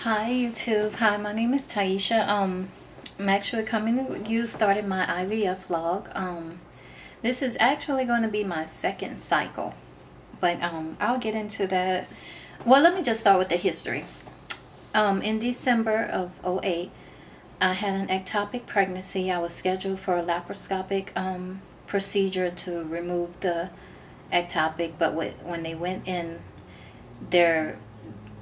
Hi YouTube. Hi, my name is Taisha. I'm actually coming to you started my IVF log. This is actually going to be my second cycle, but I'll get into that. Well, let me just start with the history. In December of '08, I had an ectopic pregnancy. I was scheduled for a laparoscopic procedure to remove the ectopic, but when they went in, their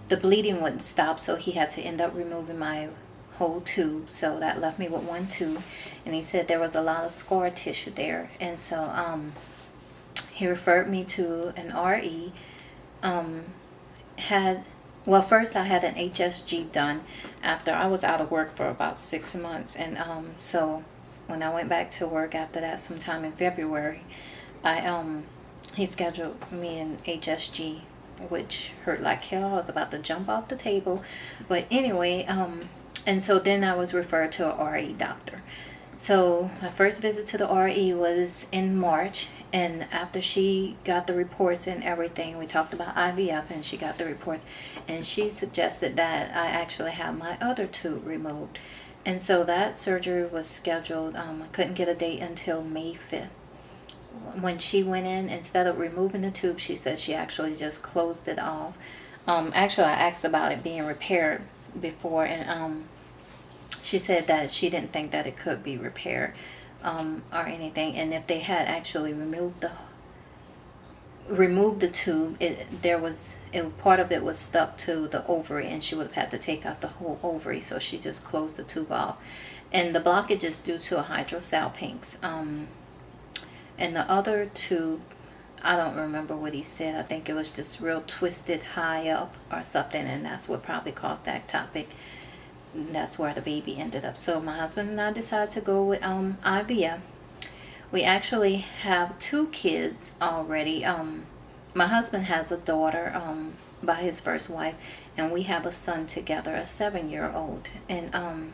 the bleeding wouldn't stop, so he had to end up removing my whole tube. So that left me with one tube, and he said there was a lot of scar tissue there, and so he referred me to an RE. Had Well, first I had an HSG done after I was out of work for about 6 months, and so when I went back to work after that, sometime in February, I he scheduled me an HSG, which hurt like hell. I was about to jump off the table. But anyway, and so then I was referred to a RE doctor. So my first visit to the RE was in March, and after she got the reports and everything, we talked about IVF, and she got the reports, and she suggested that I actually have my other tube removed. And so that surgery was scheduled. I couldn't get a date until May 5th. When she went in, instead of removing the tube, she said she actually just closed it off. Actually, I asked about it being repaired before, and she said that she didn't think that it could be repaired or anything. And if they had actually removed the tube, part of it was stuck to the ovary, and she would have had to take out the whole ovary. So she just closed the tube off, and the blockage is due to a hydrosalpinx. And the other tube, I don't remember what he said. I think it was just real twisted high up or something, and that's what probably caused the ectopic. That's where the baby ended up. So my husband and I decided to go with IVF. We actually have 2 kids already. My husband has a daughter by his first wife, and we have a son together, a 7-year-old. And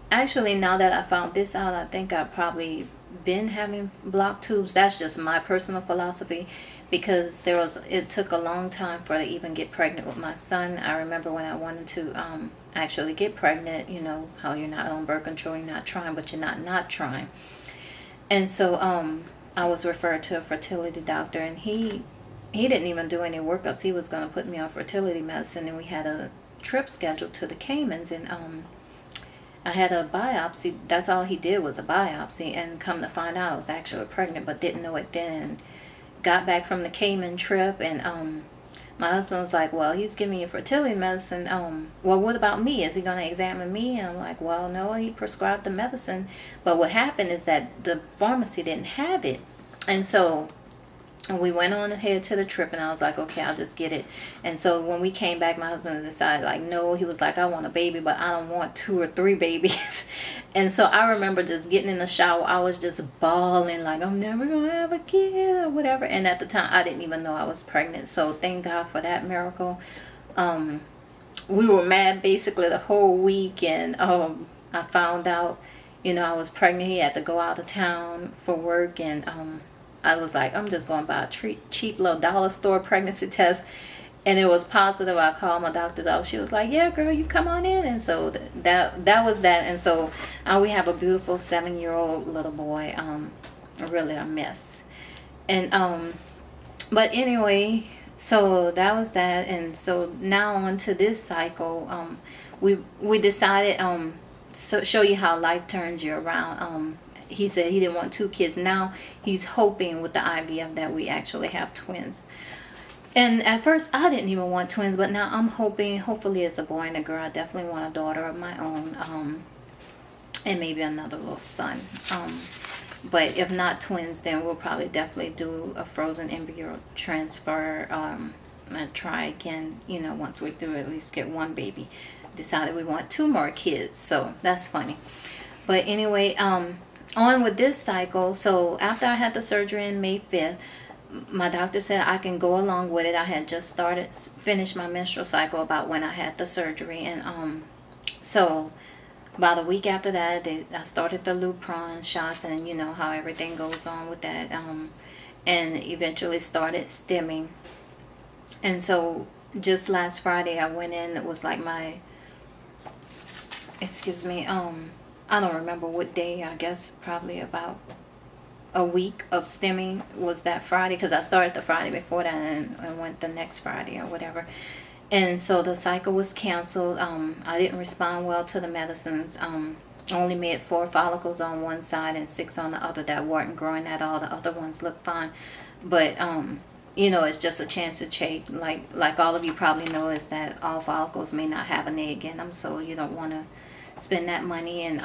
actually, now that I found this out, I think I've probably been having blocked tubes. That's just my personal philosophy, because it took a long time for her to even get pregnant with my son. I remember when I wanted to actually get pregnant, you know how you're not on birth control, you're not trying, but you're not trying. And so I was referred to a fertility doctor, and he didn't even do any workups. He was going to put me on fertility medicine, and we had a trip scheduled to the Caymans, and I had a biopsy. That's all he did, was a biopsy, and come to find out I was actually pregnant, but didn't know it then. Got back from the Cayman trip, and my husband was like, well, he's giving you fertility medicine. Well, what about me? Is he going to examine me? And I'm like, well, no, he prescribed the medicine. But what happened is that the pharmacy didn't have it. And so we went on ahead to the trip, and I was like, okay, I'll just get it. And so when we came back, my husband decided, like, no, he was like, I want a baby, but I don't want 2 or 3 babies. And so I remember just getting in the shower. I was just bawling, like, I'm never going to have a kid or whatever. And at the time, I didn't even know I was pregnant. So thank God for that miracle. We were mad basically the whole week. And I found out, I was pregnant. He had to go out of town for work. And I was like, I'm just going to buy a cheap little dollar store pregnancy test. And it was positive. I called my doctor's office. She was like, yeah, girl, you come on in. And so that was that. And so we have a beautiful 7-year-old little boy. Really a mess. And but anyway, so that was that. And so now on to this cycle. We decided show you how life turns you around. He said he didn't want 2 kids. Now he's hoping with the IVF that we actually have twins. And at first I didn't even want twins, but now I'm hopefully it's a boy and a girl. I definitely want a daughter of my own, and maybe another little son. But if not twins, then we'll probably definitely do a frozen embryo transfer, and try again, once we do at least get 1 baby. Decided we want 2 more kids, so that's funny. But anyway, on with this cycle. So after I had the surgery on May 5th, my doctor said I can go along with it. I had just finished my menstrual cycle about when I had the surgery, and so about a week after that, I started the Lupron shots, and you know how everything goes on with that, and eventually started stimming. And so just last Friday I went in. It was like my, excuse me, I don't remember what day. I guess probably about a week of stimming was that Friday, because I started the Friday before that and went the next Friday or whatever. And so the cycle was canceled. I didn't respond well to the medicines. Only made 4 follicles on one side and 6 on the other that weren't growing at all. The other ones looked fine. But you know, it's just a chance to check. Like all of you probably know, is that all follicles may not have an egg in them, so you don't want to spend that money. And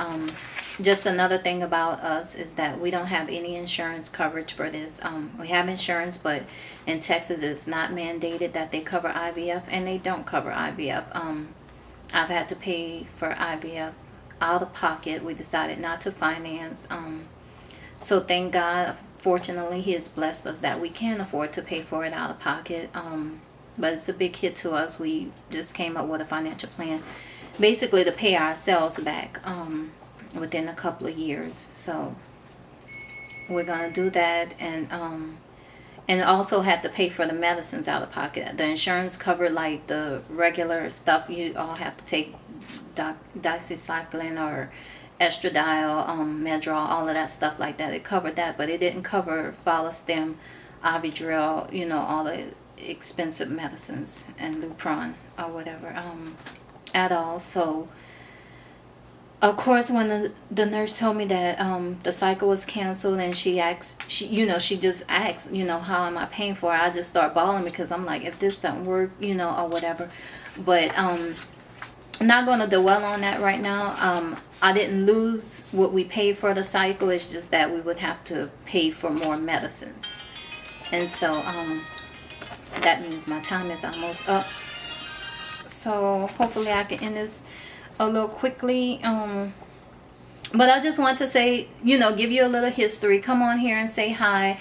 just another thing about us is that we don't have any insurance coverage for this. We have insurance, but in Texas it's not mandated that they cover IVF, and they don't cover IVF. I've had to pay for IVF out of pocket. We decided not to finance. So thank God, fortunately, He has blessed us that we can afford to pay for it out of pocket. But it's a big hit to us. We just came up with a financial plan, basically to pay ourselves back within a couple of years. So we're gonna do that, and also have to pay for the medicines out of pocket. The insurance covered like the regular stuff. You all have to take doxycycline or estradiol, Medrol, all of that stuff like that. It covered that, but it didn't cover Follistim, Avidril, you know, all the expensive medicines, and Lupron or whatever at all. So of course, when the nurse told me that the cycle was canceled, and she just asked, you know, how am I paying for it? I just start bawling, because I'm like, if this doesn't work, you know, or whatever. But I'm not going to dwell on that right now. I didn't lose what we paid for the cycle. It's just that we would have to pay for more medicines. And so that means my time is almost up. So hopefully I can end this a little quickly. But I just want to say, you know, give you a little history. Come on here and say hi.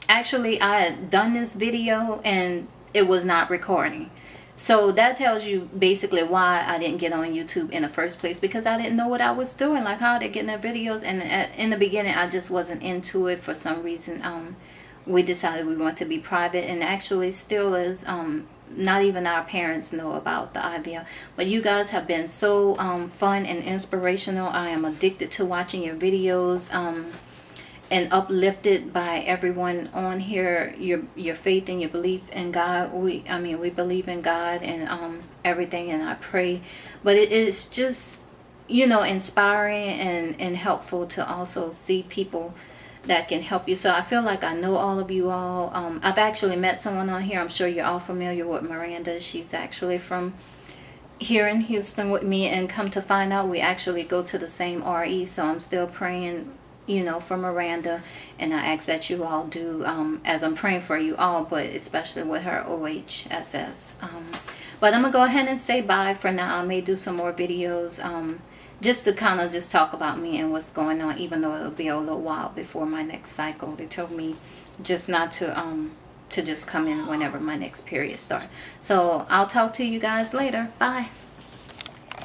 Actually, I had done this video and it was not recording. So that tells you basically why I didn't get on YouTube in the first place, because I didn't know what I was doing. Like, how are they getting their videos? And in the beginning, I just wasn't into it for some reason. We decided we want to be private, and actually still is. Not even our parents know about the IVF. But you guys have been so fun and inspirational. I am addicted to watching your videos. And uplifted by everyone on here, your faith and your belief in God. We believe in God and everything, and I pray. But it is just, you know, inspiring and helpful to also see people that can help you. So I feel like I know all of you all. I've actually met someone on here. I'm sure you're all familiar with Miranda. She's actually from here in Houston with me, and come to find out, we actually go to the same RE. So I'm still praying, you know, for Miranda, and I ask that you all do, as I'm praying for you all, but especially with her OHSS. But I'm gonna go ahead and say bye for now. I may do some more videos, just to kind of just talk about me and what's going on, even though it'll be a little while before my next cycle. They told me just not to just come in whenever my next period starts. So I'll talk to you guys later. Bye.